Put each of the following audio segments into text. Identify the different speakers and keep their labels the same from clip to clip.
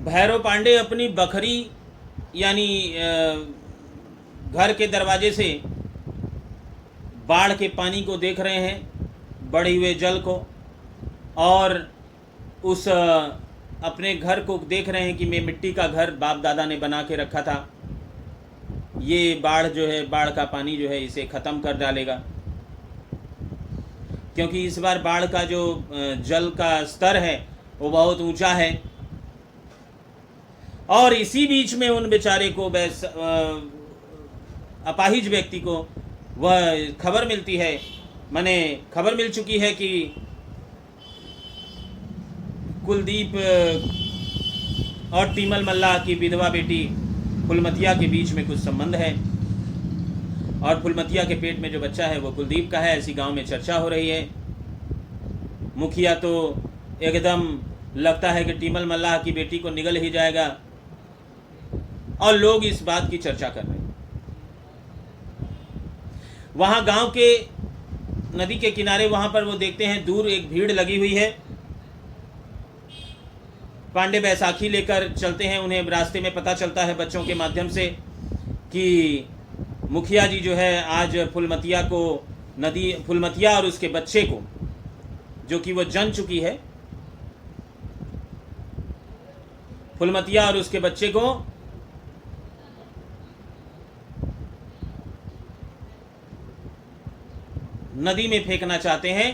Speaker 1: भैरव पांडे अपनी बखरी यानी घर के दरवाजे से बाढ़ के पानी को देख रहे हैं, बढ़े हुए जल को, और उस अपने घर को देख रहे हैं कि मैं मिट्टी का घर बाप दादा ने बना के रखा था, ये बाढ़ जो है, बाढ़ का पानी जो है इसे ख़त्म कर डालेगा। क्योंकि इस बार बाढ़ का जो जल का स्तर है वो बहुत ऊंचा है। और इसी बीच में उन बेचारे को, अपाहिज व्यक्ति को वह खबर मिलती है, माने खबर मिल चुकी है कि कुलदीप और टीमल मल्लाह की विधवा बेटी फुलमतिया के बीच में कुछ संबंध है, और फुलमतिया के पेट में जो बच्चा है वो कुलदीप का है, ऐसी गांव में चर्चा हो रही है। मुखिया तो एकदम लगता है कि टीमल मल्लाह की बेटी को निगल ही जाएगा, और लोग इस बात की चर्चा कर रहे हैं। वहां गांव के नदी के किनारे, वहां पर वो देखते हैं दूर एक भीड़ लगी हुई है। पांडे बैसाखी लेकर चलते हैं, उन्हें रास्ते में पता चलता है बच्चों के माध्यम से कि मुखिया जी जो है आज फुलमतिया को, नदी फुलमतिया और उसके बच्चे को, जो कि वो जन चुकी है, फुलमतिया और उसके बच्चे को नदी में फेंकना चाहते हैं,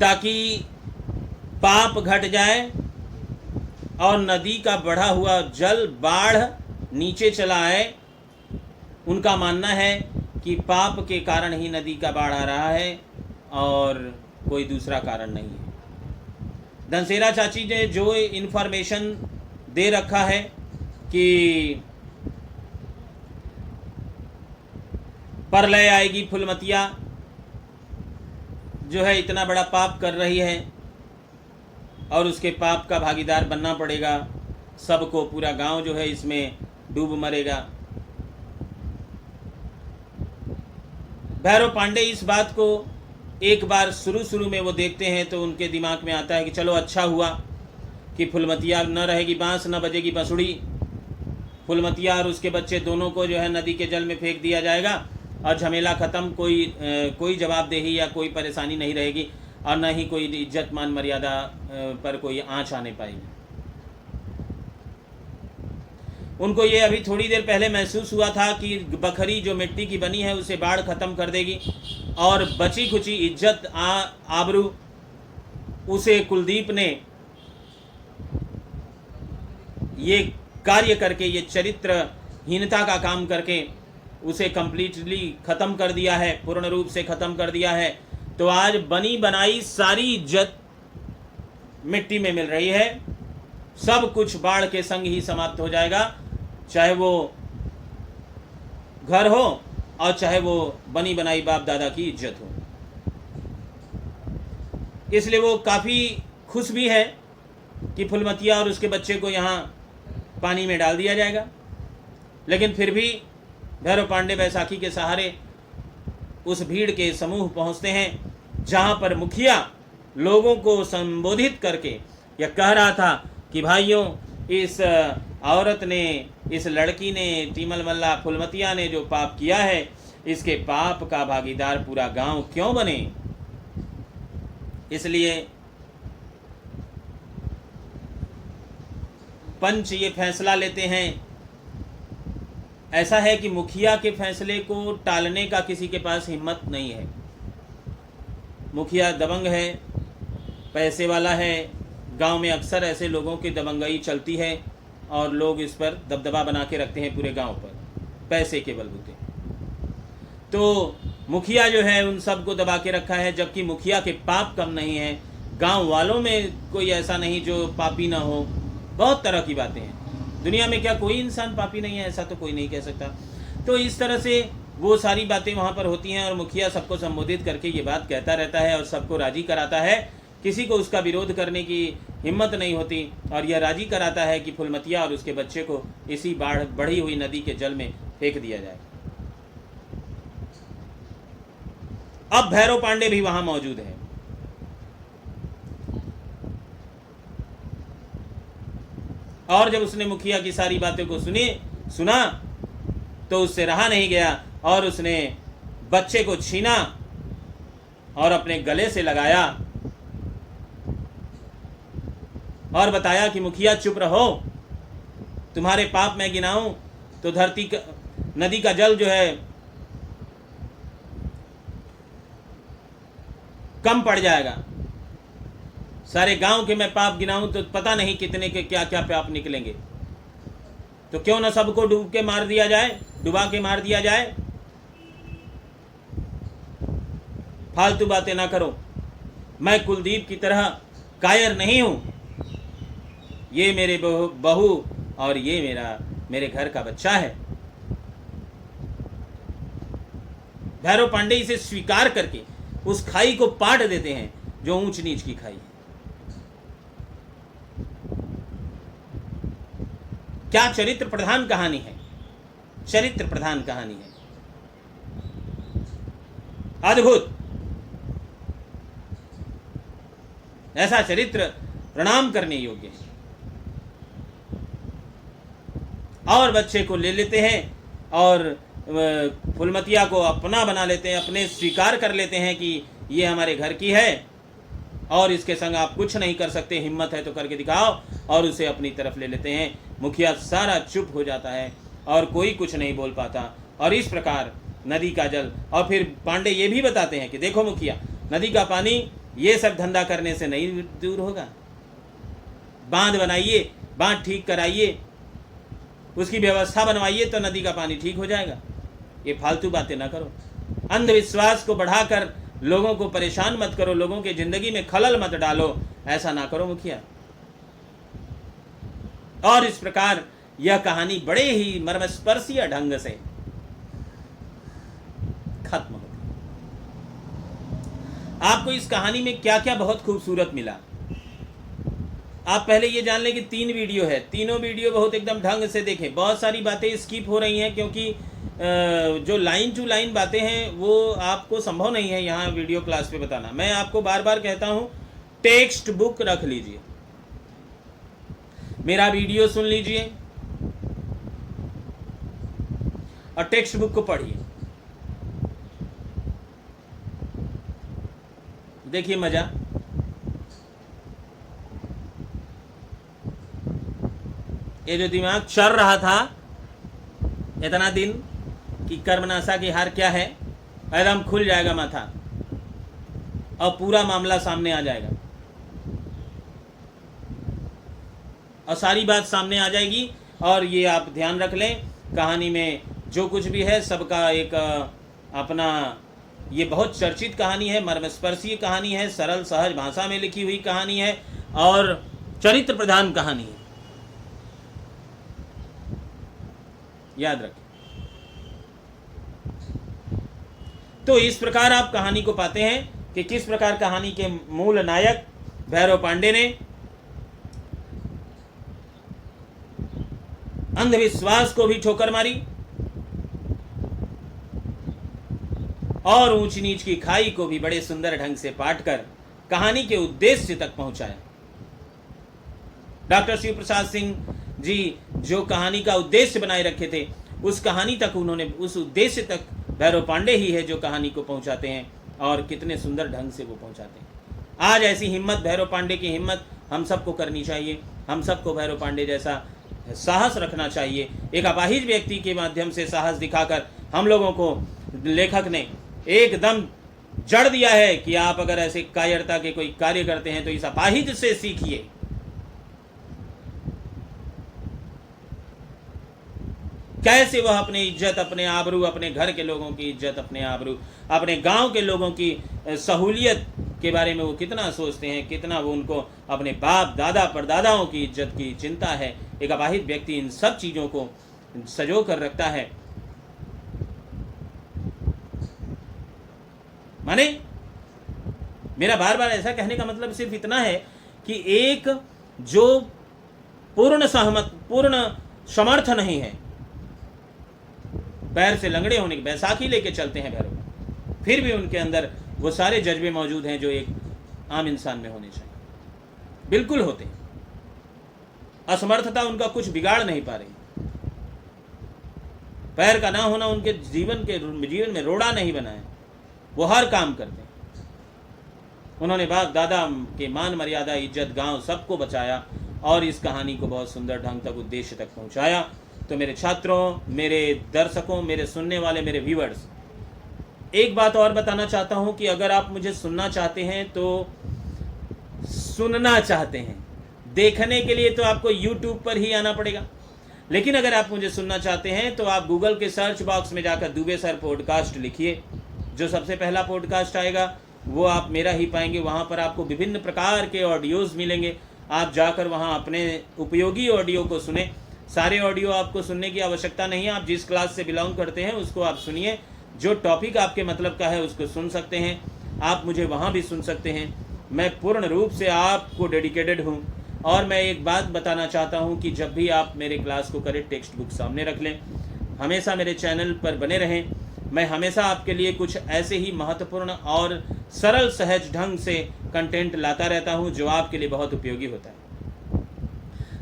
Speaker 1: ताकि पाप घट जाए और नदी का बढ़ा हुआ जल, बाढ़ नीचे चला आए। उनका मानना है कि पाप के कारण ही नदी का बाढ़ आ रहा है और कोई दूसरा कारण नहीं है। धनसेरा चाची ने जो इन्फॉर्मेशन दे रखा है कि प्रलय आएगी, फुलमतिया जो है इतना बड़ा पाप कर रही है और उसके पाप का भागीदार बनना पड़ेगा सबको, पूरा गांव जो है इसमें डूब मरेगा। भैरव पांडे इस बात को एक बार शुरू में वो देखते हैं तो उनके दिमाग में आता है कि चलो अच्छा हुआ कि फुलमतिया न रहेगी, बांस न बजेगी बांसुरी, फुलमतिया और उसके बच्चे दोनों को जो है नदी के जल में फेंक दिया जाएगा और झमेला ख़त्म। कोई जवाबदेही या कोई परेशानी नहीं रहेगी और न ही कोई इज्जत मान मर्यादा पर कोई आँच आने पाएगी। उनको ये अभी थोड़ी देर पहले महसूस हुआ था कि बखरी जो मिट्टी की बनी है उसे बाढ़ ख़त्म कर देगी और बची खुची इज्जत आबरू उसे कुलदीप ने ये कार्य करके, ये चरित्रहीनता का काम करके उसे कंप्लीटली ख़त्म कर दिया है, पूर्ण रूप से ख़त्म कर दिया है। तो आज बनी बनाई सारी इज्जत मिट्टी में मिल रही है, सब कुछ बाढ़ के संग ही समाप्त हो जाएगा, चाहे वो घर हो और चाहे वो बनी बनाई बाप दादा की इज्जत हो। इसलिए वो काफ़ी खुश भी है कि फुलमतिया और उसके बच्चे को यहाँ पानी में डाल दिया जाएगा। लेकिन फिर भी भैरव पांडे बैसाखी के सहारे उस भीड़ के समूह पहुंचते हैं, जहां पर मुखिया लोगों को संबोधित करके यह कह रहा था कि भाइयों, इस औरत ने, इस लड़की ने, टीमल मल्ला फुलमतिया ने जो पाप किया है, इसके पाप का भागीदार पूरा गांव क्यों बने। इसलिए पंच ये फैसला लेते हैं। ऐसा है कि मुखिया के फैसले को टालने का किसी के पास हिम्मत नहीं है। मुखिया दबंग है, पैसे वाला है, गांव में अक्सर ऐसे लोगों की दबंगाई चलती है और लोग इस पर दबदबा बना के रखते हैं पूरे गांव पर, पैसे के बलबूते। तो मुखिया जो है उन सब को दबा के रखा है, जबकि मुखिया के पाप कम नहीं है। गांव वालों में कोई ऐसा नहीं जो पापी ना हो। बहुत तरह की बातें हैं दुनिया में, क्या कोई इंसान पापी नहीं है, ऐसा तो कोई नहीं कह सकता। तो इस तरह से वो सारी बातें वहाँ पर होती हैं और मुखिया सबको संबोधित करके ये बात कहता रहता है और सबको राजी कराता है। किसी को उसका विरोध करने की हिम्मत नहीं होती और यह राजी कराता है कि फुलमतिया और उसके बच्चे को इसी बढ़ी हुई नदी के जल में फेंक दिया जाए। अब भैरव पांडे भी वहाँ मौजूद है। और जब उसने मुखिया की सारी बातों को सुना तो उससे रहा नहीं गया और उसने बच्चे को छीना और अपने गले से लगाया और बताया कि मुखिया चुप रहो, तुम्हारे पाप मैं गिनाऊं तो नदी का जल जो है कम पड़ जाएगा, सारे गांव के मैं पाप गिनाऊं तो पता नहीं कितने के क्या क्या पाप निकलेंगे, तो क्यों ना सबको डुबा के मार दिया जाए। फालतू बातें ना करो, मैं कुलदीप की तरह कायर नहीं हूं, ये मेरे बहू और ये मेरे घर का बच्चा है। भैरव पांडे इसे स्वीकार करके उस खाई को पाट देते हैं जो ऊंच नीच की खाई है। क्या चरित्र प्रधान कहानी है, चरित्र प्रधान कहानी है, अद्भुत। ऐसा चरित्र प्रणाम करने योग्य है। और बच्चे को ले लेते हैं और फुलमतिया को अपना बना लेते हैं, अपने स्वीकार कर लेते हैं कि ये हमारे घर की है और इसके संग आप कुछ नहीं कर सकते, हिम्मत है तो करके दिखाओ, और उसे अपनी तरफ ले लेते हैं। मुखिया सारा चुप हो जाता है और कोई कुछ नहीं बोल पाता। और इस प्रकार नदी का जल, और फिर पांडे ये भी बताते हैं कि देखो मुखिया, नदी का पानी ये सब धंधा करने से नहीं दूर होगा, बांध बनाइए, बांध ठीक कराइए, उसकी व्यवस्था बनवाइए तो नदी का पानी ठीक हो जाएगा। ये फालतू बातें ना करो, अंधविश्वास को बढ़ाकर लोगों को परेशान मत करो, लोगों के जिंदगी में खलल मत डालो, ऐसा ना करो मुखिया। और इस प्रकार यह कहानी बड़े ही मर्मस्पर्शी ढंग से खत्म होती। आपको इस कहानी में क्या क्या बहुत खूबसूरत मिला, आप पहले ये जान लें कि 3 वीडियो है, तीनों वीडियो बहुत एकदम ढंग से देखें। बहुत सारी बातें स्किप हो रही हैं क्योंकि जो लाइन टू लाइन बातें हैं वो आपको संभव नहीं है यहाँ वीडियो क्लास पे बताना। मैं आपको बार बार कहता हूँ, टेक्स्ट बुक रख लीजिए, मेरा वीडियो सुन लीजिए और टेक्स्ट बुक को पढ़िए, देखिए मजा। ये जो दिमाग चल रहा था इतना दिन कि कर्मनाशा की हार क्या है, एकदम खुल जाएगा माथा और पूरा मामला सामने आ जाएगा और सारी बात सामने आ जाएगी। और ये आप ध्यान रख लें, कहानी में जो कुछ भी है सबका एक अपना, ये बहुत चर्चित कहानी है, मर्मस्पर्शी कहानी है, सरल सहज भाषा में लिखी हुई कहानी है और चरित्र प्रधान कहानी है, याद रखें। तो इस प्रकार आप कहानी को पाते हैं कि किस प्रकार कहानी के मूल नायक भैरव पांडे ने अंधविश्वास को भी ठोकर मारी और ऊंच नीच की खाई को भी बड़े सुंदर ढंग से पाट कर कहानी के उद्देश्य तक पहुंचाया। डॉक्टर शिव प्रसाद सिंह जी जो कहानी का उद्देश्य बनाए रखे थे, उस कहानी तक उन्होंने, उस उद्देश्य तक भैरव पांडे ही है जो कहानी को पहुंचाते हैं और कितने सुंदर ढंग से वो पहुंचाते हैं। आज ऐसी हिम्मत, भैरव पांडे की हिम्मत हम सबको करनी चाहिए, हम सबको भैरव पांडे जैसा साहस रखना चाहिए। एक अपाहिज व्यक्ति के माध्यम से साहस दिखाकर हम लोगों को लेखक ने एकदम जड़ दिया है कि आप अगर ऐसे कायरता के कोई कार्य करते हैं तो इस अपाहिज से सीखिए। कैसे वह अपनी इज्जत, अपने आबरू, अपने घर के लोगों की इज्जत, अपने आबरू, अपने गांव के लोगों की सहूलियत के बारे में वो कितना सोचते हैं, कितना वो उनको अपने बाप दादा परदादाओं की इज्जत की चिंता है। एक अपाहिज व्यक्ति इन सब चीज़ों को सजो कर रखता है। माने मेरा बार बार ऐसा कहने का मतलब सिर्फ इतना है कि एक जो पूर्ण समर्थ नहीं है, पैर से लंगड़े होने की बैसाखी लेके चलते हैं भैरव, फिर भी उनके अंदर वो सारे जज्बे मौजूद हैं जो एक आम इंसान में होने चाहिए, बिल्कुल होते हैं। असमर्थता उनका कुछ बिगाड़ नहीं पा रही, पैर का ना होना उनके जीवन में रोड़ा नहीं बना है, वो हर काम करते हैं। उन्होंने बाप दादा के मान मर्यादा, इज्जत, गांव सबको बचाया और इस कहानी को बहुत सुंदर ढंग तक, उद्देश्य तक पहुंचाया। तो मेरे छात्रों, मेरे दर्शकों, मेरे सुनने वाले, मेरे व्यूअर्स, एक बात और बताना चाहता हूं कि अगर आप मुझे सुनना चाहते हैं तो सुनना चाहते हैं, देखने के लिए तो आपको YouTube पर ही आना पड़ेगा, लेकिन अगर आप मुझे सुनना चाहते हैं तो आप गूगल के सर्च बॉक्स में जाकर दुबे सर पॉडकास्ट लिखिए, जो सबसे पहला पॉडकास्ट आएगा वो आप मेरा ही पाएंगे। वहाँ पर आपको विभिन्न प्रकार के ऑडियोज़ मिलेंगे, आप जाकर वहाँ अपने उपयोगी ऑडियो को सुने। सारे ऑडियो आपको सुनने की आवश्यकता नहीं है, आप जिस क्लास से बिलोंग करते हैं उसको आप सुनिए, जो टॉपिक आपके मतलब का है उसको सुन सकते हैं, आप मुझे वहाँ भी सुन सकते हैं। मैं पूर्ण रूप से आपको डेडिकेटेड हूँ। और मैं एक बात बताना चाहता हूँ कि जब भी आप मेरे क्लास को करें, टेक्स्ट बुक सामने रख लें, हमेशा मेरे चैनल पर बने रहें। मैं हमेशा आपके लिए कुछ ऐसे ही महत्वपूर्ण और सरल सहज ढंग से कंटेंट लाता रहता हूँ जो आपके लिए बहुत उपयोगी होता है।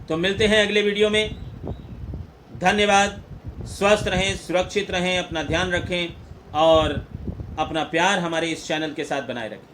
Speaker 1: तो मिलते हैं अगले वीडियो में। धन्यवाद। स्वस्थ रहें, सुरक्षित रहें, अपना ध्यान रखें और अपना प्यार हमारे इस चैनल के साथ बनाए रखें।